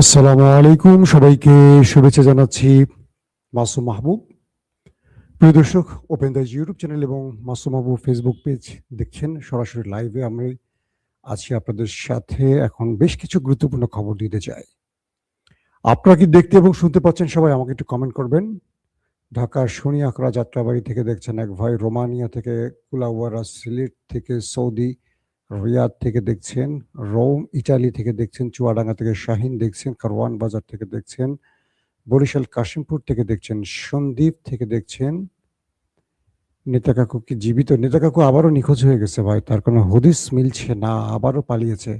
আসসালামু আলাইকুম, সবাইকে শুভেচ্ছা জানাচ্ছি। মাসুম মাহবুব। প্রিয় দর্শক, ওপেন দ্য ইউটিউব চ্যানেল এবং মাসুম মাহবুব ফেসবুক পেজ দেখছেন। সরাসরি লাইভে আমি আছি আপনাদের সাথে। এখন বেশ কিছু গুরুত্বপূর্ণ খবর দিতে চাই। আপনারা কি দেখতে এবং শুনতে পাচ্ছেন? সবাই আমাকে একটু কমেন্ট করবেন। ঢাকার শনিয়াখড়া যাত্রাবাড়ি থেকে দেখছেন এক ভাই, রোমানিয়া থেকে কুলাউয়ারা, সিলেট থেকে সৌদি, রিয়াদ থেকে দেখছেন, রোম ইটালি থেকে দেখছেন, চুয়াডাঙ্গা থেকে শাহিন দেখছেন, কারওয়ান বাজার থেকে দেখছেন, বরিশাল কাশিমপুর থেকে দেখছেন, সন্দ্বীপ থেকে দেখছেন। নেতা কাকু কি জীবিত? নেতা কাকু আবারও নিখোঁজ হয়ে গেছে ভাই, তার কোনো হদিস মিলছে না, আবারও পালিয়েছে।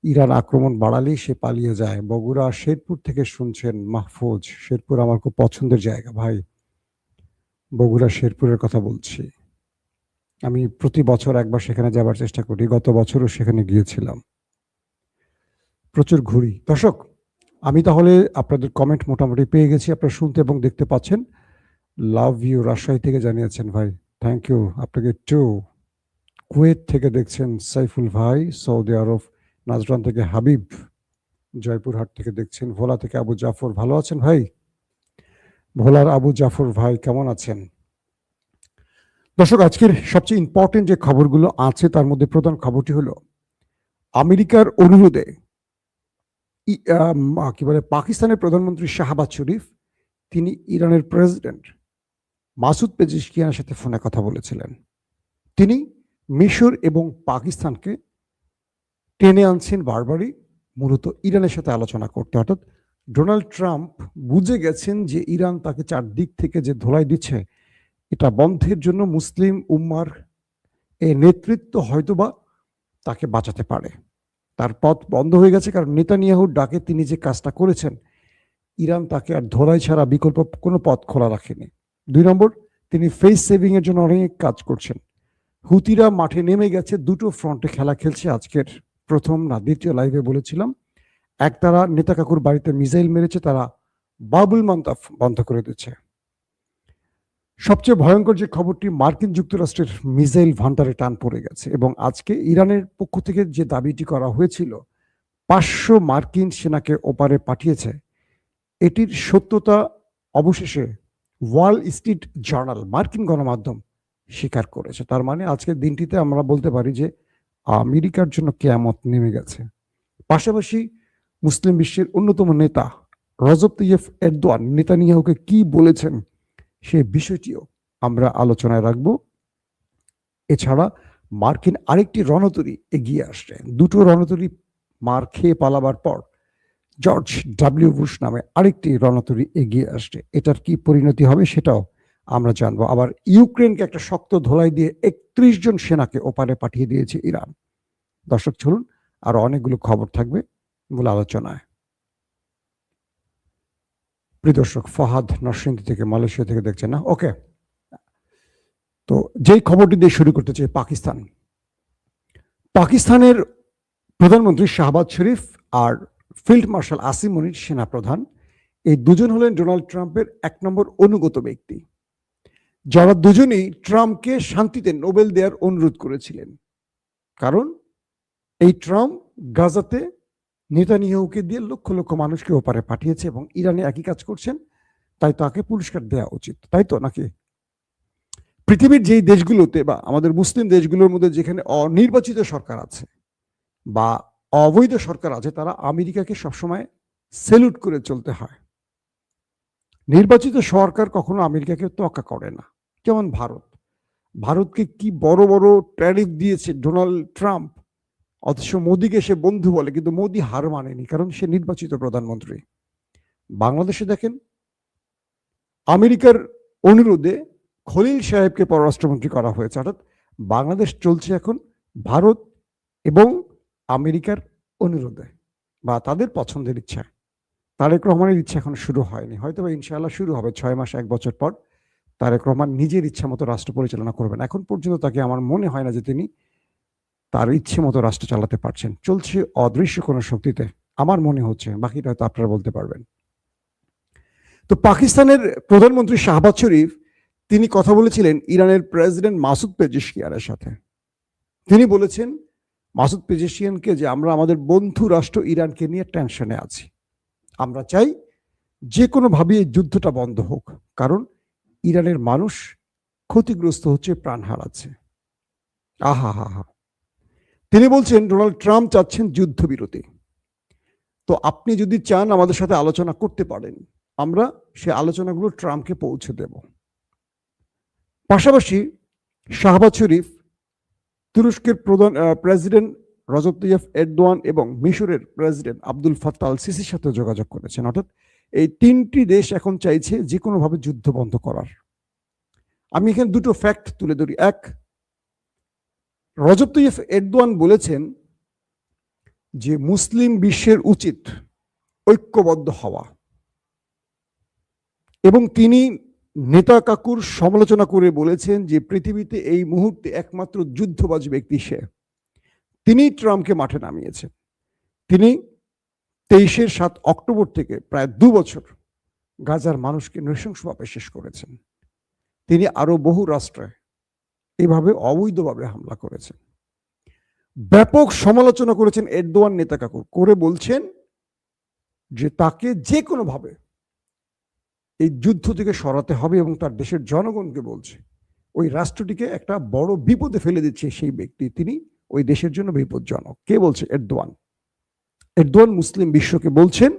ইরান আক্রমণ বাড়ালেই সে পালিয়ে যায়। বগুড়া শেরপুর থেকে শুনছেন মাহফুজ। শেরপুর আমার খুব পছন্দের জায়গা ভাই, বগুড়া শেরপুরের কথা বলছি। আমি প্রতি বছর একবার সেখানে যাবার চেষ্টা করি, গত বছরও সেখানে গিয়েছিলাম। প্রচুর ঘুরি। দর্শক, আমি তাহলে আপনাদের কমেন্ট মোটামুটি পেয়ে গেছি, আপনারা শুনতে এবং দেখতে পাচ্ছেন। লাভ ইউ রাজশাহী থেকে জানিয়েছেন ভাই, থ্যাংক ইউ আপনাকে টু। কুয়েত থেকে দেখছেন সাইফুল ভাই, সৌদি আরব নাজরান থেকে হাবিব, জয়পুরহাট থেকে দেখছেন, ভোলা থেকে আবু জাফর। ভালো আছেন ভাই? ভোলার আবু জাফর ভাই কেমন আছেন? দর্শক, আজকের সবচেয়ে ইম্পর্টেন্ট যে খবরগুলো আছে তার মধ্যে প্রধান খবরটি হলো আমেরিকার অনুরোধে কি বলে পাকিস্তানের প্রধানমন্ত্রী শাহবাজ শরীফ তিনি ইরানের প্রেসিডেন্ট মাসুদ পেজিশকিয়ানের সাথে ফোনে কথা বলেছিলেন। তিনি মিশর এবং পাকিস্তানকে টেনে আনছেন বারবারই, মূলত ইরানের সাথে আলোচনা করতে। অর্থাৎ ডোনাল্ড ট্রাম্প বুঝে গেছেন যে ইরান তাকে চারদিক থেকে যে ধোলাই দিচ্ছে, এটা বন্ধের জন্য মুসলিম উম্মার এই নেতৃত্ব হয়তোবা তাকে বাঁচাতে পারে। তার পথ বন্ধ হয়ে গেছে, কারণ নেতানিয়াহুর ডাকে তিনি যে কাজটা করেছেন, ইরান তাকে আর ধোলাই ছাড়া বিকল্প কোনো পথ খোলা রাখেনি। 2 নম্বর, তিনি ফেস সেভিং এর জন্য অনেক কাজ করছেন। হুতিরা মাঠে নেমে গেছে, দুটো ফ্রন্টে খেলা খেলছে। আজকের প্রথম না দ্বিতীয় লাইভে বলেছিলাম, এক তারা নেতা কাকুর বাড়িতে মিসাইল মেরেছে, তারা বাবুল মান্তাফ বন্ধ করে দিচ্ছে। সবচেয়ে ভয়ঙ্কর যে খবরটি, মার্কিন যুক্তরাষ্ট্রের মিসাইল ভান্ডারে টান পড়ে গেছে এবং আজকে ইরানের পক্ষ থেকে যে দাবিটি করা হয়েছিল 500 মার্কিন সেনাকে ওপারে পাঠিয়েছে, এটির সত্যতা অবশেষে ওয়াল স্ট্রিট জার্নাল, মার্কিন গণমাধ্যম স্বীকার করেছে। তার মানে আজকের দিনটিতে আমরা বলতে পারি যে আমেরিকার জন্য কিয়ামত নেমে গেছে। পাশাপাশি মুসলিম বিশ্বের অন্যতম নেতা রজব তাইয়্যিব এরদোয়ান নেতানিয়াহুকে কি বলেছেন সেই বিষয়টিও আমরা আলোচনায় রাখব। এছাড়া মার্কিন আরেকটি রণতরী এগিয়ে আসছে। দুটো রণতরী মার খেয়ে পালাবার পর জর্জ ডাব্লিউ বুশ নামে আরেকটি রণতরী এগিয়ে আসছে। এটার কি পরিণতি হবে সেটাও আমরা জানবো। আবার ইউক্রেনকে একটা শক্ত ধোলাই দিয়ে 31 জন সেনাকে ওপারে পাঠিয়ে দিয়েছে ইরান। দর্শক, চলুন আর অনেকগুলো খবর থাকবে মূল আলোচনায়। প্রিয় দর্শক, ফহাদ নরসিংদী থেকে, মালয়েশিয়া থেকে দেখছেন না? ওকে, তো যেই খবরটি দিয়ে শুরু করতে চাই, পাকিস্তানের প্রধানমন্ত্রী শাহবাজ শরীফ আর ফিল্ড মার্শাল আসিম মনির সেনাপ্রধান, এই দুজন হলেন ডোনাল্ড ট্রাম্পের 1 নম্বর অনুগত ব্যক্তি, যারা দুজনেই ট্রাম্পকে শান্তিতে নোবেল দেওয়ার অনুরোধ করেছিলেন। কারণ এই ট্রাম্প গাজাতে নেতানিয়াহুকে দিয়ে লক্ষ লক্ষ মানুষকে ওপারে পাঠিয়েছে এবং ইরানে একই কাজ করছেন, তাই তাকে পুরস্কার দেওয়া উচিত, তাই তো নাকি? পৃথিবীর যেই দেশগুলোতে বা আমাদের মুসলিম দেশগুলোর মধ্যে যেখানে অনির্বাচিত সরকার আছে বা অবৈধ সরকার আছে, তারা আমেরিকাকে সবসময় সেলুট করে চলতে হয়। নির্বাচিত সরকার কখনো আমেরিকাকে তোয়াক্কা করে না। যেমন ভারতকে কি বড় বড় ট্যারিফ দিয়েছে ডোনাল্ড ট্রাম্প, অথচ মোদিকে সে বন্ধু বলে, কিন্তু মোদি হার মানেনি, কারণ সে নির্বাচিত প্রধানমন্ত্রী। বাংলাদেশে দেখেন, আমেরিকার অনুরোধে খলিল সাহেবকে পররাষ্ট্রমন্ত্রী করা হয়েছে। অর্থাৎ বাংলাদেশ চলছে এখন ভারত এবং আমেরিকার অনুরোধে বা তাদের পছন্দের ইচ্ছায়। তারেক রহমানের ইচ্ছা এখন শুরু হয়নি, হয়তো বা ইনশাআল্লাহ শুরু হবে 6 মাস 1 বছর পর। তারেক রহমান নিজের ইচ্ছা মতো রাষ্ট্র পরিচালনা করবেন। এখন পর্যন্ত তাকে আমার মনে হয় না যে তিনি তার ইচ্ছে মতো রাষ্ট্র চালাতে পারছেন। চলছে অদৃশ্য কোনো শক্তিতে, আমার মনে হচ্ছে, বাকিটা হয়তো আপনারা বলতে পারবেন। তো পাকিস্তানের প্রধানমন্ত্রী শাহবাজ শরীফ তিনি কথা বলেছিলেন ইরানের প্রেসিডেন্ট মাসুদ পেজিশকিয়ানের সাথে। তিনি বলেছেন মাসুদ পেজিশকিয়ানকে যে আমরা আমাদের বন্ধু রাষ্ট্র ইরানকে নিয়ে টেনশনে আছি। আমরা চাই যে কোনোভাবে এই যুদ্ধটা বন্ধ হোক, কারণ ইরানের মানুষ ক্ষতিগ্রস্ত হচ্ছে, প্রাণ হারাচ্ছে। আহা হা হা। তিনি বলছেন ডোনাল্ড ট্রাম্প চাচ্ছেন যুদ্ধবিরতি। তো আপনি যদি চান আমাদের সাথে আলোচনা করতে পারেন, আমরা সে আলোচনাগুলো ট্রাম্পকে পৌঁছে দেব। পাশাপাশি শাহবাজ শরীফ তুরস্কের প্রেসিডেন্ট রজব তাইয়্যিপ এরদোয়ান এবং মিশরের প্রেসিডেন্ট আব্দুল ফাত্তাহ আল সিসির সাথে যোগাযোগ করেছেন। অর্থাৎ এই তিনটি দেশ এখন চাইছে যে কোনোভাবে যুদ্ধ বন্ধ করার। আমি এখানে দুটো ফ্যাক্ট তুলে ধরি। এক, রজব তাইয়্যিপ এরদোয়ান বলেছেন যে মুসলিম বিশ্বের উচিত ঐক্যবদ্ধ হওয়া, এবং তিনি নেতা কাকুর সমালোচনা করে বলেছেন যে পৃথিবীতে এই মুহূর্তে একমাত্র যুদ্ধবাজ ব্যক্তি সে। তিনি ট্রাম্পকে মাঠে নামিয়েছেন। তিনি 23-7 অক্টোবর থেকে প্রায় 2 বছর গাজার মানুষকে নৃশংসভাবে শেষ করেছেন। তিনি আরো বহু রাষ্ট্রে এভাবে অবৈধভাবে হামলা করেছেন। ব্যাপক সমালোচনা করেছেন এরদোয়ান নেতা কাকুর, করে বলছেন যে তাকে যে কোনোভাবে এই যুদ্ধ থেকে সরাতে হবে, এবং তার দেশের জনগণকে বলছে ওই রাষ্ট্রটিকে একটা বড় বিপদে ফেলে দিচ্ছে সেই ব্যক্তি, তিনি ওই দেশের জন্য বিপজ্জনক। কে বলছে? এরদোয়ান। এরদোয়ান মুসলিম বিশ্বকে বলছেন,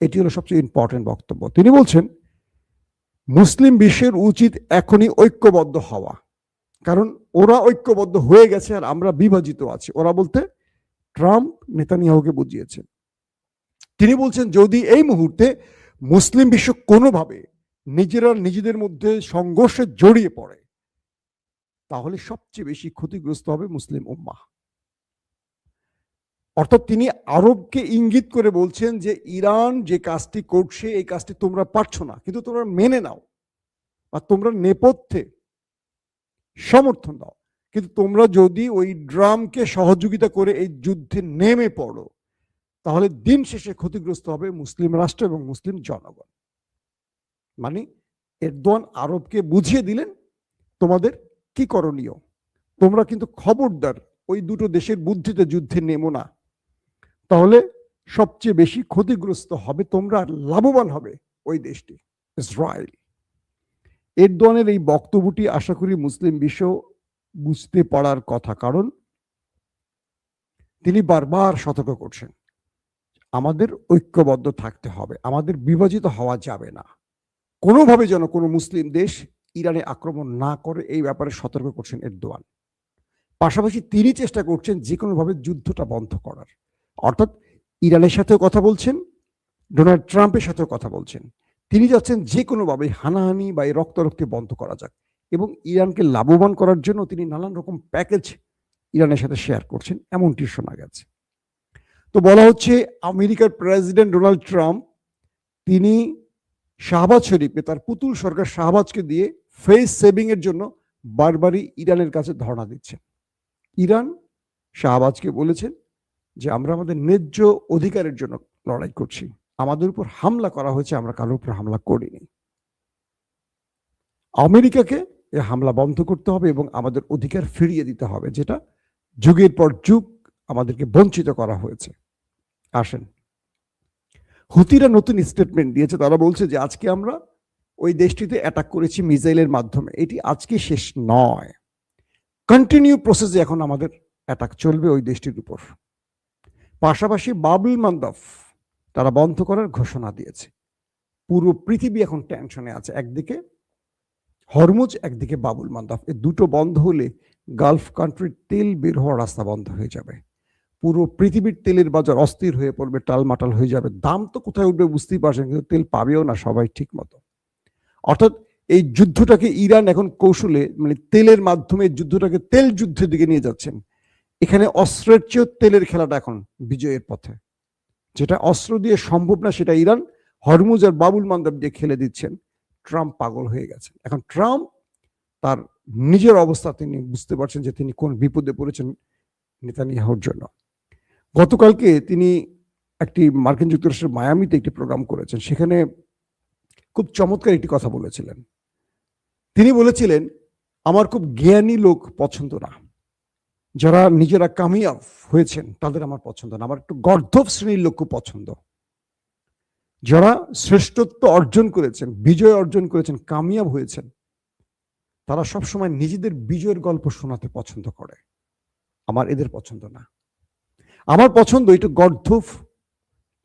এটি হলো সবচেয়ে ইম্পর্টেন্ট বক্তব্য। তিনি বলছেন মুসলিম বিশ্বের উচিত এখনই ঐক্যবদ্ধ হওয়া, কারণ ওরা ঐক্যবদ্ধ হয়ে গেছে আর আমরা বিভাজিত আছি। ওরা বলতে ট্রাম্প নেতানিয়াহুকে বুঝিয়েছেন। তিনি বলছেন যদি এই মুহূর্তে মুসলিম বিশ্ব কোনোভাবে নিজেদের মধ্যে সংঘর্ষে জড়িয়ে পড়ে, তাহলে সবচেয়ে বেশি ক্ষতিগ্রস্ত হবে মুসলিম উম্মাহ। অর্থাৎ তিনি আরবকে ইঙ্গিত করে বলছেন যে ইরান যে কাজটি করছে এই কাজটি তোমরা পারছো না, কিন্তু তোমরা মেনে নাও বা তোমরা নেপথ্যে সমর্থন দাও, কিন্তু তোমরা যদি ওই ড্রামকে সহযোগিতা করে এই যুদ্ধে নেমে পড়ো, তাহলে দিন শেষে ক্ষতিগ্রস্ত হবে মুসলিম রাষ্ট্র এবং মুসলিম জনগণ। মানে এরদোয়ান আরবকে বুঝিয়ে দিলেন তোমাদের কি করণীয়। তোমরা কিন্তু খবরদার ওই দুটো দেশের বুদ্ধিতে যুদ্ধে নেমো না, তাহলে সবচেয়ে বেশি ক্ষতিগ্রস্ত হবে তোমরা, আর লাভবান হবে ওই দেশটি, ইসরায়েল। এরদোয়ানের এই বক্তব্যটি আশা করি মুসলিম বিশ্ব বুঝতে পারার কথা, কারণ তিনি বারবার সতর্ক করছেন আমাদের ঐক্যবদ্ধ থাকতে হবে, আমাদের বিভাজিত হওয়া যাবে না, কোনোভাবে যেন কোনো মুসলিম দেশ ইরানে আক্রমণ না করে, এই ব্যাপারে সতর্ক করছেন এরদোয়ান। পাশাপাশি তিনি চেষ্টা করছেন যে কোনোভাবে যুদ্ধটা বন্ধ করার, অর্থাৎ ইরানের সাথেও কথা বলছেন, ডোনাল্ড ট্রাম্পের সাথেও কথা বলছেন। তিনি যাচ্ছেন যে কোনোভাবে হানাহানি বা এই রক্তারক্তি বন্ধ করা যাক, এবং ইরানকে লাভবান করার জন্য তিনি নানান রকম প্যাকেজ ইরানের সাথে শেয়ার করছেন, এমনটি শোনা গেছে। তো বলা হচ্ছে আমেরিকার প্রেসিডেন্ট ডোনাল্ড ট্রাম্প তিনি শাহবাজ শরীফকে, তার পুতুল সরকার শাহবাজকে দিয়ে ফেস সেভিং এর জন্য বারবারই ইরানের কাছে ধর্ণা দিচ্ছেন। ইরান শাহবাজকে বলেছেন যে আমরা আমাদের ন্যায্য অধিকারের জন্য লড়াই করছি, আমাদের উপর হামলা করা হয়েছে, আমরা কারোর উপর হামলা করিনি। আমেরিকাকে এ হামলা বন্ধ করতে হবে এবং আমাদের অধিকার ফিরিয়ে দিতে হবে, যেটা যুগের পর যুগ আমাদেরকে বঞ্চিত করা হয়েছে। আসেন, হুতিরা নতুন স্টেটমেন্ট দিয়েছে। তারা বলছে যে আজকে আমরা ওই দেশটিতে অ্যাটাক করেছি মিসাইলের মাধ্যমে, এটি আজকে শেষ নয়, কন্টিনিউ প্রসেসে এখন আমাদের অ্যাটাক চলবে ওই দেশটির উপর। পাশাপাশি বাবুল মান্দাব তারা বন্ধ করার ঘোষণা দিয়েছে। পুরো পৃথিবী এখন টেনশনে আছে, একদিকে হরমুজ, একদিকে বাবুল মান্দাব। এই দুটো বন্ধ হলে গালফ কান্ট্রির তেল বের হওয়ার রাস্তা বন্ধ হয়ে যাবে, পুরো পৃথিবীর তেলের বাজার অস্থির হয়ে পড়বে, টালমাটাল হয়ে যাবে। দাম তো কোথায় উঠবে বুঝতেই পারছেন, কিন্তু তেল পাবেও না সবাই ঠিক মতো। অর্থাৎ এই যুদ্ধটাকে ইরান এখন কৌশলে, মানে তেলের মাধ্যমে যুদ্ধটাকে তেল যুদ্ধের দিকে নিয়ে যাচ্ছেন। এখানে অস্ত্রের চেয়েও তেলের খেলাটা এখন বিজয়ের পথে, যেটা অস্ত্র দিয়ে সম্ভব না সেটা ইরান হরমুজ আর বাবুল মান্দাব দিয়ে খেলে দিচ্ছেন। ট্রাম্প পাগল হয়ে গেছেন। এখন ট্রাম্প তার নিজের অবস্থা তিনি বুঝতে পারছেন যে তিনি কোন বিপদে পড়েছেন নেতানিয়াহুর জন্য। গতকালকে তিনি একটি মার্কিন যুক্তরাষ্ট্রের মায়ামিতে একটি প্রোগ্রাম করেছেন, সেখানে খুব চমৎকার একটি কথা বলেছিলেন। তিনি বলেছিলেন আমার খুব জ্ঞানী লোক পছন্দ না, যারা নিজেরা কামিয়াব হয়েছেন তাদের আমার পছন্দ না, আমার একটু গর্ধব শ্রেণীর লোক খুব পছন্দ। যারা শ্রেষ্ঠত্ব অর্জন করেছেন, বিজয় অর্জন করেছেন, কামিয়াব হয়েছেন, তারা সবসময় নিজেদের বিজয়ের গল্প শোনাতে পছন্দ করে। আমার এদের পছন্দ না। আমার পছন্দ একটু গর্ধব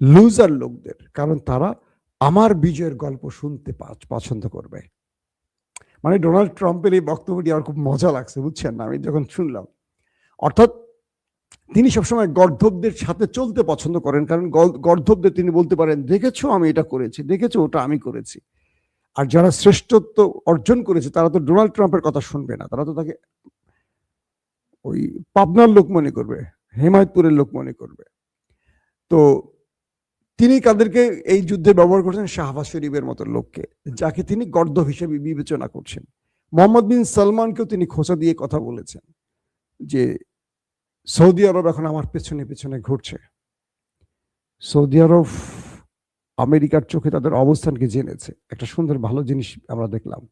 লুজার লোকদের, কারণ তারা আমার বিজয়ের গল্প শুনতে পছন্দ করবে। মানে ডোনাল্ড ট্রাম্পের এই বক্তব্যটি আমার খুব মজা লাগছে, বুঝছেন না, আমি যখন শুনলাম। অর্থাৎ তিনি সবসময় গর্ধবদের সাথে চলতে পছন্দ করেন, কারণ গর্ধবদের তিনি বলতে পারেন, দেখেছো আমি এটা করেছি, দেখেছো ওটা আমি করেছি। আর যারা শ্রেষ্ঠত্ব অর্জন করেছে তারা তো ডোনাল্ড ট্রাম্পের কথা শুনবে না, তারা তো তাকে ওই পাবনার লোক মনে করবে, হেমায়তপুরের লোক মনে করবে। তো তিনি কাদেরকে এই যুদ্ধে ব্যবহার করছেন? শাহবাজ শরীফের মতো লোককে, যাকে তিনি গর্দভ হিসেবে বিবেচনা করছেন। মোহাম্মদ বিন সালমানকেও তিনি খোঁচা দিয়ে কথা বলেছেন যে সৌদি আরব এখন আমার পেছনে পেছনে ঘুরছে। সৌদি আরব আমেরিকার চোখে তাদের অবস্থানকে জেনেছে। একটা সুন্দর ভালো জিনিস আমরা দেখলাম।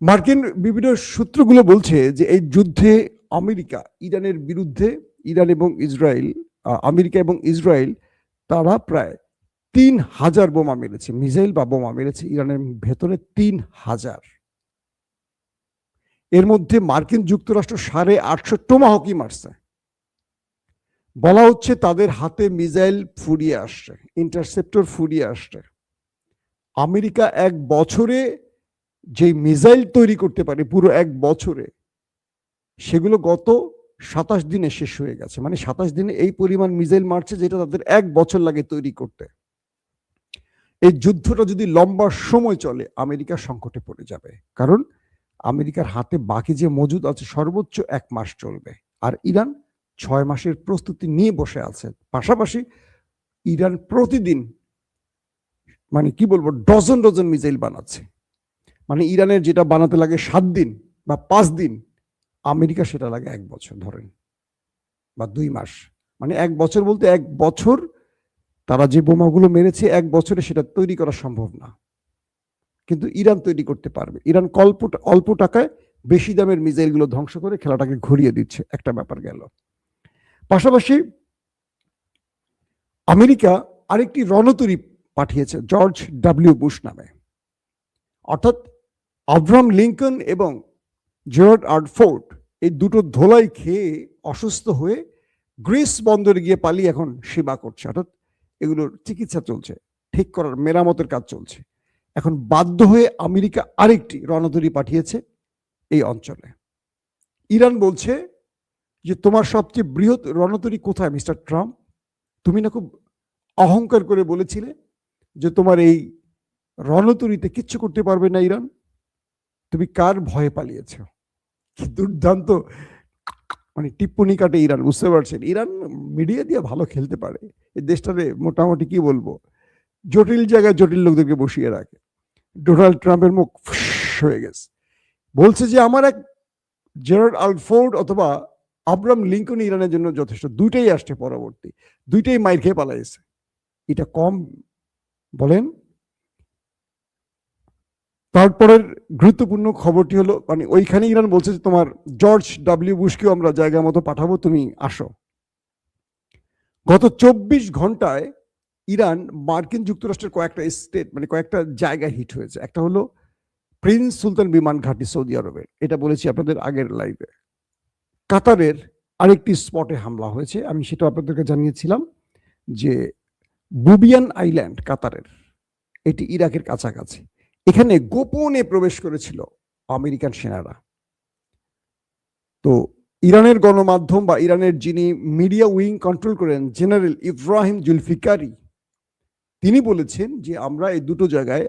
মার্কিন বিভিন্ন সূত্রগুলো বলছে যে এই যুদ্ধে আমেরিকা ইরানের বিরুদ্ধে, ইরান এবং ইসরায়েল, আমেরিকা এবং ইসরায়েল, তারা প্রায় ৩,০০০ বোমা মেরেছে, মিসাইল বা বোমা মেরেছে ইরানের ভেতরে ৩,০০০। এর মধ্যে মার্কিন যুক্তরাষ্ট্র ৮৫০ টোমাহকই মারছে। বলা হচ্ছে তাদের হাতে মিসাইল ফুরিয়ে আসছে, ইন্টারসেপ্টর ফুরিয়ে আসছে। আমেরিকা এক বছরে যে মিসাইল তৈরি করতে পারে, পুরো এক বছরে, সেগুলো গত ২৭ দিনে শেষ হয়ে গেছে। মানে ২৭ দিনে এই পরিমাণ মিসাইল মারছে, যেটা তাদের এক বছর লাগে তৈরি করতে। এই যুদ্ধটা যদি লম্বা সময় চলে, আমেরিকা সংকটে পড়ে যাবে, কারণ আমেরিকার হাতে বাকি যে মজুদ আছে সর্বোচ্চ ১ মাস চলবে, আর ইরান ৬ মাসের প্রস্তুতি নিয়ে বসে আছে। পাশাপাশি ইরান প্রতিদিন, মানে কি বলবো, ডজন ডজন মিসাইল বানাচ্ছে। মানে ইরানের যেটা বানাতে লাগে ৭ দিন বা ৫ দিন, আমেরিকা সেটা লাগে ১ বছর ধরেন, বা ২ মাস। মানে ১ বছর বলতে ১ বছর তারা যে বোমাগুলো মেরেছে ১ বছরে সেটা তৈরি করা সম্ভব না, কিন্তু ইরান তৈরি করতে পারবে। ইরান অল্প টাকায় বেশি দামের মিসাইলগুলো ধ্বংস করে খেলাটাকে ঘুরিয়ে দিচ্ছে। একটা ব্যাপার গেল। পাশাপাশি আমেরিকা আরেকটি রণতরী পাঠিয়েছে জর্জ ডব্লিউ বুশ নামে। অর্থাৎ আব্রাহাম লিঙ্কন এবং জেরার্ড আর ফোর্ড এই দুটো ধোলাই খেয়ে অসুস্থ হয়ে গ্রিস বন্দরে গিয়ে পালিয়ে এখন সেবা করছে। অর্থাৎ এগুলোর চিকিৎসা চলছে, ঠিক করার মেরামতের কাজ চলছে। এখন বাধ্য হয়ে আমেরিকা আরেকটি রণতরী পাঠিয়েছে এই অঞ্চলে। ইরান বলছে যে তোমার সবচেয়ে বৃহৎ রণতরী কোথায় মিস্টার ট্রাম্প? তুমি না খুব অহংকার করে বলেছিলে যে তোমার এই রণতরীতে কিচ্ছু করতে পারবে না ইরান। তুমি কার ভয়ে পালিয়েছ? কি দুর্দান্ত মানে টিপ্পনি কাটে ইরান, বুঝতে পারছেন? ইরান মিডিয়া দিয়ে ভালো খেলতে পারে। এই দেশটারে মোটামুটি কি বলবো, জটিল জায়গায় জটিল লোকদেরকে বসিয়ে রাখে। ডোনাল্ড ট্রাম্পের মুখ হয়ে গেছে, বলছে যে আমার এক জেরার্ড আলফোর্ড অথবা আব্রাহাম লিঙ্কন ইরানের জন্য যথেষ্ট। দুইটাই আসছে পরবর্তী, দুইটাই মাইর খেয়ে পালাইছে। এটা কম বলেন? তারপরের গুরুত্বপূর্ণ খবরটি হলো, মানে ওইখানে ইরান বলছে যে তোমার জর্জ ডব্লিউ বুশকেও আমরা জায়গা মতো পাঠাবো, তুমি আসো। গত ২৪ ঘন্টায় ইরান মার্কিন যুক্তরাষ্ট্রের কয়েকটা স্টেট, মানে কয়েকটা জায়গায় হিট হয়েছে। একটা হলো প্রিন্স সুলতান বিমান ঘাঁটি সৌদি আরবের, এটা বলেছি আপনাদের আগের লাইভে। কাতারের আরেকটি স্পটে হামলা হয়েছে, আমি সেটা আপনাদেরকে জানিয়েছিলাম যে বুবিয়ান আইল্যান্ড কাতারের, এটি ইরাকের কাছাকাছি। এখানে গোপনে প্রবেশ করেছিল আমেরিকান সেনারা। তো ইরানের গণমাধ্যম বা ইরানের যিনি মিডিয়া উইং কন্ট্রোল করেন, জেনারেল ইব্রাহিম জুলফিকারি, তিনি বলেছেন যে আমরা এই দুটো জায়গায়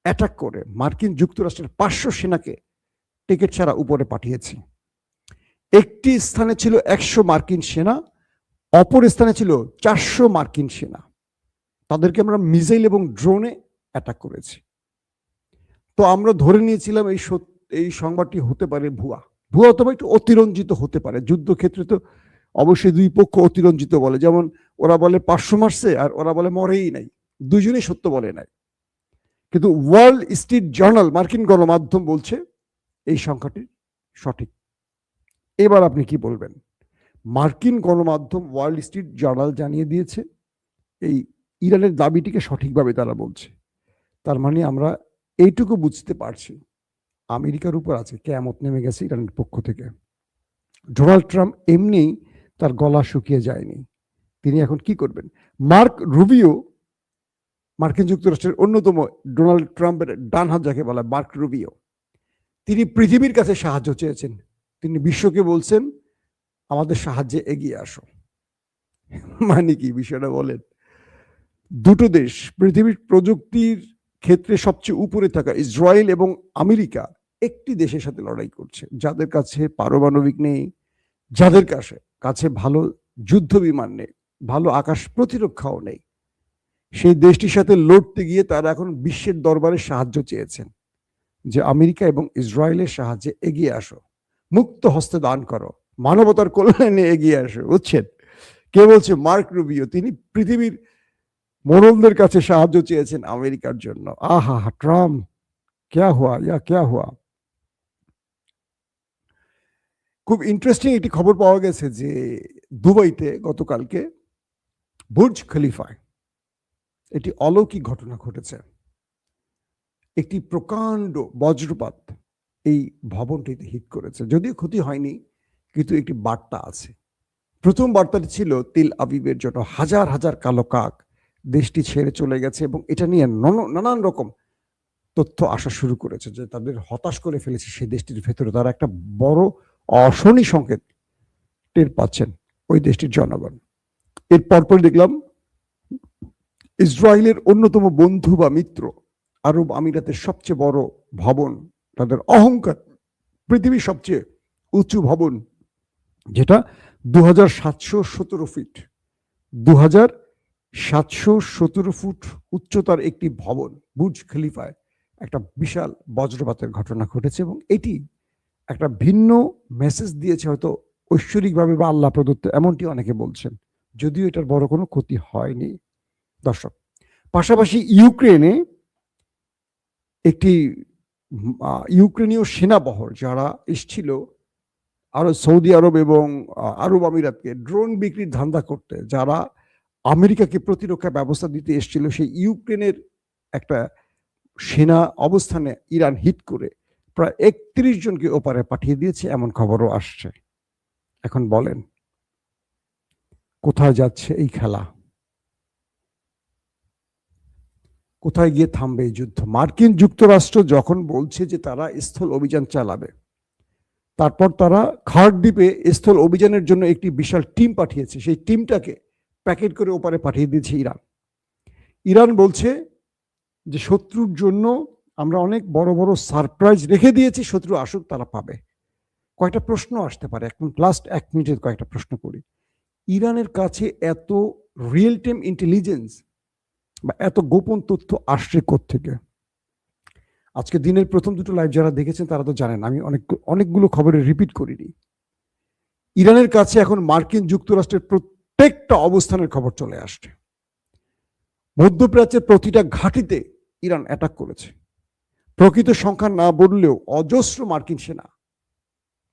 অ্যাটাক করে মার্কিন যুক্তরাষ্ট্রের ৫০০ সেনাকে টিকিট ছাড়া উপরে পাঠিয়েছি। একটি স্থানে ছিল ১০০ মার্কিন সেনা, অপর স্থানে ছিল ৪০০ মার্কিন সেনা। তাদেরকে আমরা মিসাইল এবং ড্রোনে অ্যাটাক করেছি। তো আমরা ধরে নিয়েছিলাম এই সংবাদটি হতে পারে ভুয়া অথবা একটু অতিরঞ্জিত হতে পারে। যুদ্ধক্ষেত্রে তো অবশ্যই দুই পক্ষ অতিরঞ্জিত বলে, যেমন ওরা বলে ৫০০ মারছে আর ওরা বলে মরেই নাই, দুজনেই সত্য বলে নাই। কিন্তু ওয়ার্ল্ড স্ট্রিট জার্নাল, মার্কিন গণমাধ্যম, বলছে এই সংখ্যাটি সঠিক। এবার আপনি কি বলবেন? মার্কিন গণমাধ্যম ওয়ার্ল্ড স্ট্রিট জার্নাল জানিয়ে দিয়েছে এই ইরানের দাবিটিকে সঠিকভাবে তারা বলছে। তার মানে আমরা এইটুকু বুঝতে পারছি, আমেরিকার উপর আছে কিয়ামত নেমে গেছে ইরানের পক্ষ থেকে। ডোনাল্ড ট্রাম্প এমনি তার গলা শুকিয়ে যায়নি। তিনি এখন কি করবেন? মার্ক রুবিও, মার্কিন যুক্তরাষ্ট্রের অন্যতম ডোনাল্ড ট্রাম্পের ডান হাত যাকে বলা, মার্ক রুবিও, তিনি পৃথিবীর কাছে সাহায্য চেয়েছেন। তিনি বিশ্বকে বলছেন আমাদের সাহায্যে এগিয়ে আসো। মানে কি বিষয়টা বলেন? দুটো দেশ, পৃথিবীর প্রযুক্তির ক্ষেত্রে সবচেয়ে উপরে থাকা ইসরায়েল এবং আমেরিকা একটি দেশের সাথে লড়াই করছে, যাদের কাছে পারমাণবিক নেই, যাদের কাছে ভালো যুদ্ধ বিমান নেই, ভালো আকাশ প্রতিরক্ষাও নেই। সেই দেশটির সাথে লড়তে গিয়ে তারা এখন বিশ্বের দরবারে সাহায্য চেয়েছেন যে আমেরিকা এবং ইসরায়েলের সাহায্যে এগিয়ে আসো, মুক্ত হস্তে দান করো, মানবতার কল্যাণে এগিয়ে আসো। বুঝছেন? কে বলছে? Mark Rubio. তিনি পৃথিবীর মোড়লদের কাছে সাহায্য চেয়েছেন আমেরিকার জন্য। আহা, ট্রাম্প ক্যা হুয়া, ক্যা হুয়া। খুব ইন্টারেস্টিং একটি খবর পাওয়া গেছে যে দুবাইতে গতকালকে বুর্জ খলিফায় একটি অলৌকিক ঘটনা ঘটেছে। একটি প্রকাণ্ড বজ্রপাত এই ভবনটিতে হিট করেছে। যদিও ক্ষতি হয়নি, কিন্তু একটি বার্তা আছে। প্রথম বার্তাটি ছিল তেল আবিবের জন্য হাজার হাজার কালো কাক দেশটি ছেড়ে চলে গেছে, এবং এটা নিয়ে নানান রকম তথ্য আসা শুরু করেছে যে তাদের হতাশ করে ফেলেছে সেই দেশটির ভেতরে। তারা একটা বড় অশনি সংকেত টের পাচ্ছেন ওই দেশটির জনগণ। এর পরপর দেখলাম ইসরায়েলের অন্যতম বন্ধু বা মিত্র আরব আমিরাতের সবচেয়ে বড় ভবন, তাদের অহংকার, পৃথিবীর সবচেয়ে উঁচু ভবন, যেটা 2717 ফিট, 2717 ফুট উচ্চতার একটি ভবন বুর্জ খলিফায় একটা বিশাল বজ্রপাতের ঘটনা ঘটেছে। এবং এটি একটা ভিন্ন মেসেজ দিয়েছে, হয়তো ঐশ্বরিকভাবে বা আল্লাহ প্রদত্ত, এমনটি অনেকে বলছেন, যদিও এটার বড় কোনো ক্ষতি হয়নি। দর্শক, পাশাপাশি ইউক্রেনে একটি ইউক্রেনীয় সেনাবহর যারা এসছিল আরো সৌদি আরব এবং আরব আমিরাতকে ড্রোন বিক্রির ধান্দা করতে, যারা আমেরিকাকে প্রতিরক্ষা ব্যবস্থা দিতে এসেছিল, সেই ইউক্রেনের একটা সেনা অবস্থানে ইরান হিট করে প্রায় 31 জনকে ওপারে পাঠিয়ে দিয়েছে, এমন খবরও আসছে। এখন বলেন কোথায় যাচ্ছে এই খেলা? কোথায় গিয়ে থামবে এই যুদ্ধ? মার্কিন যুক্তরাষ্ট্র যখন বলছে যে তারা স্থল অভিযান চালাবে, তারপর তারা খার্কদ্বীপে স্থল অভিযানের জন্য একটি বিশাল টিম পাঠিয়েছে। সেই টিমটাকে প্যাকেট করে ওপারে পাঠিয়ে দিয়েছে ইরান। ইরান বলছে যে শত্রুর জন্য আমরা অনেক বড় বড় সারপ্রাইজ রেখে দিয়েছি, শত্রু আসুক তারা পাবে। কয়েকটা প্রশ্ন আসতে পারে, এখন লাস্ট 1 মিনিটের কয়েকটা প্রশ্ন করি। ইরানের কাছে এত রিয়েল টাইম ইন্টেলিজেন্স বা এত গোপন তথ্য আসছে কোত্থেকে? আজকে দিনের প্রথম দুটো লাইভ যারা দেখেছেন তারা তো জানেন, আমি অনেকগুলো খবরে রিপিট করিনি। ইরানের কাছে এখন মার্কিন যুক্তরাষ্ট্রের প্রত্যেকটা অবস্থানের খবর চলে আসছে। মধ্যপ্রাচ্যের প্রতিটা ঘাঁটিতে ইরান অ্যাটাক করেছে। প্রকৃত সংখ্যা না বললেও অজস্র মার্কিন সেনা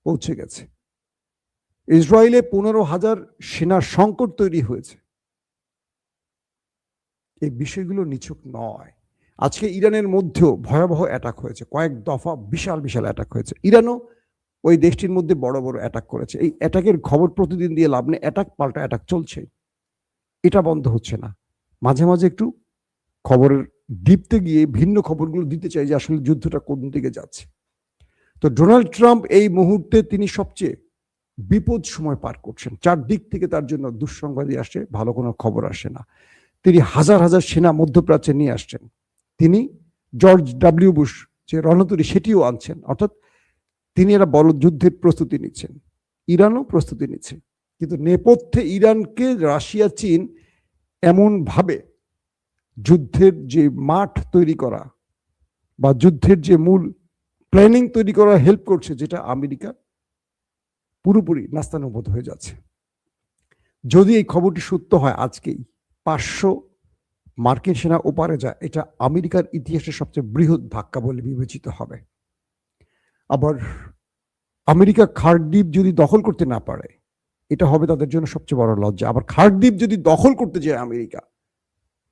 পৌঁছে গেছে। ইসরায়েলে 15,000 সেনার সংকট তৈরি হয়েছে। এই বিষয়গুলো নিছক নয়। আজকে ইরানের মধ্যেও ভয়াবহ অ্যাটাক হয়েছে, কয়েক দফা বিশাল বিশাল অ্যাটাক হয়েছে। ইরানও ওই দেশটির মধ্যে বড় বড় অ্যাটাক করেছে। এই অ্যাটাকের খবর প্রতিদিন দিয়ে লাভ নেই, অ্যাটাক পাল্টা অ্যাটাক চলছে, এটা বন্ধ হচ্ছে না। মাঝে মাঝে একটু খবরের ডিপতে গিয়ে ভিন্ন খবরগুলো দিতে চাই যে আসলে যুদ্ধটা কোন দিকে যাচ্ছে। তো ডোনাল্ড ট্রাম্প এই মুহূর্তে তিনি সবচেয়ে বিপদ সময় পার করছেন। চারদিক থেকে তার জন্য দুঃসংবাদী আসে, ভালো কোনো খবর আসে না। তিনি হাজার হাজার সেনা মধ্যপ্রাচ্যে নিয়ে আসছেন। তিনি জর্জ ডাব্লিউ বুশ যে রণতরী সেটিও আনছেন, অর্থাৎ তিনি এরা বড় যুদ্ধের প্রস্তুতি নিচ্ছেন। ইরানও প্রস্তুতি নিচ্ছে, কিন্তু নেপথ্যে ইরানকে রাশিয়া, চীন এমন ভাবে যুদ্ধের যে মাঠ তৈরি করা বা যুদ্ধের যে মূল প্ল্যানিং তৈরি করা হেল্প করছে, যেটা আমেরিকা পুরোপুরি নাস্তানুবোধ হয়ে যাচ্ছে। যদি এই খবরটি সত্য হয়, আজকেই 500 মার্কিন সেনা ওপারে যায়, এটা আমেরিকার ইতিহাসের সবচেয়ে বৃহৎ ধাক্কা বলে বিবেচিত হবে। আবার আমেরিকা খার্কদ্বীপ যদি দখল করতে না পারে, এটা হবে তাদের জন্য সবচেয়ে বড় লজ্জা। আবার খার্কদ্বীপ যদি দখল করতে যায় আমেরিকা,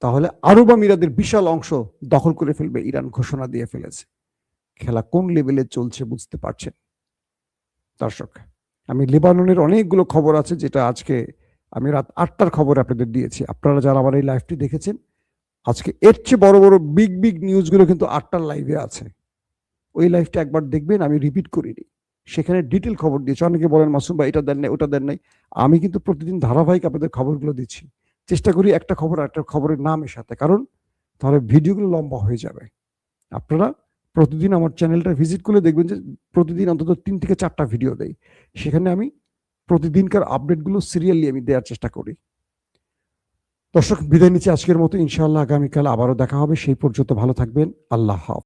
তাহলে আরব আমিরাতের বিশাল অংশ দখল করে ফেলবে ইরান ঘোষণা দিয়ে ফেলেছে। খেলা কোন লেভেলে চলছে বুঝতে পারছেন দর্শক। আমি লেবাননের অনেকগুলো খবর আছে, যেটা আজকে আমি রাত 8টার খবর আপনাদের দিয়েছি। আপনারা যারা আমার এই লাইভটি দেখেছেন, আজকে এর চেয়ে বড় বড় বিগ নিউজগুলো কিন্তু 8টার লাইভে আছে। ওই লাইভটা একবার দেখবেন, আমি রিপিট করিনি, সেখানে ডিটেল খবর দিয়েছি। অনেকে বলেন মাসুম ভাই এটা দেন নাই, ওটা দেন নাই। আমি কিন্তু প্রতিদিন ধারাবাহিক আপনাদের খবরগুলো দিচ্ছি। চেষ্টা করি একটা খবর একটা খবরের নামের সাথে, কারণ তাহলে ভিডিওগুলো লম্বা হয়ে যাবে। আপনারা প্রতিদিন আমার চ্যানেলটা ভিজিট করলে দেখবেন যে প্রতিদিন অন্তত 3 থেকে 4টা ভিডিও দেই। সেখানে আমি প্রতিদিনকার আপডেটগুলো সিরিয়ালি আমি দেওয়ার চেষ্টা করি। দর্শক, বিদায় নিচ্ছি আজকের মতো। ইনশাআল্লাহ আগামীকাল আবারও দেখা হবে। সেই পর্যন্ত ভালো থাকবেন। আল্লাহ হাফেজ।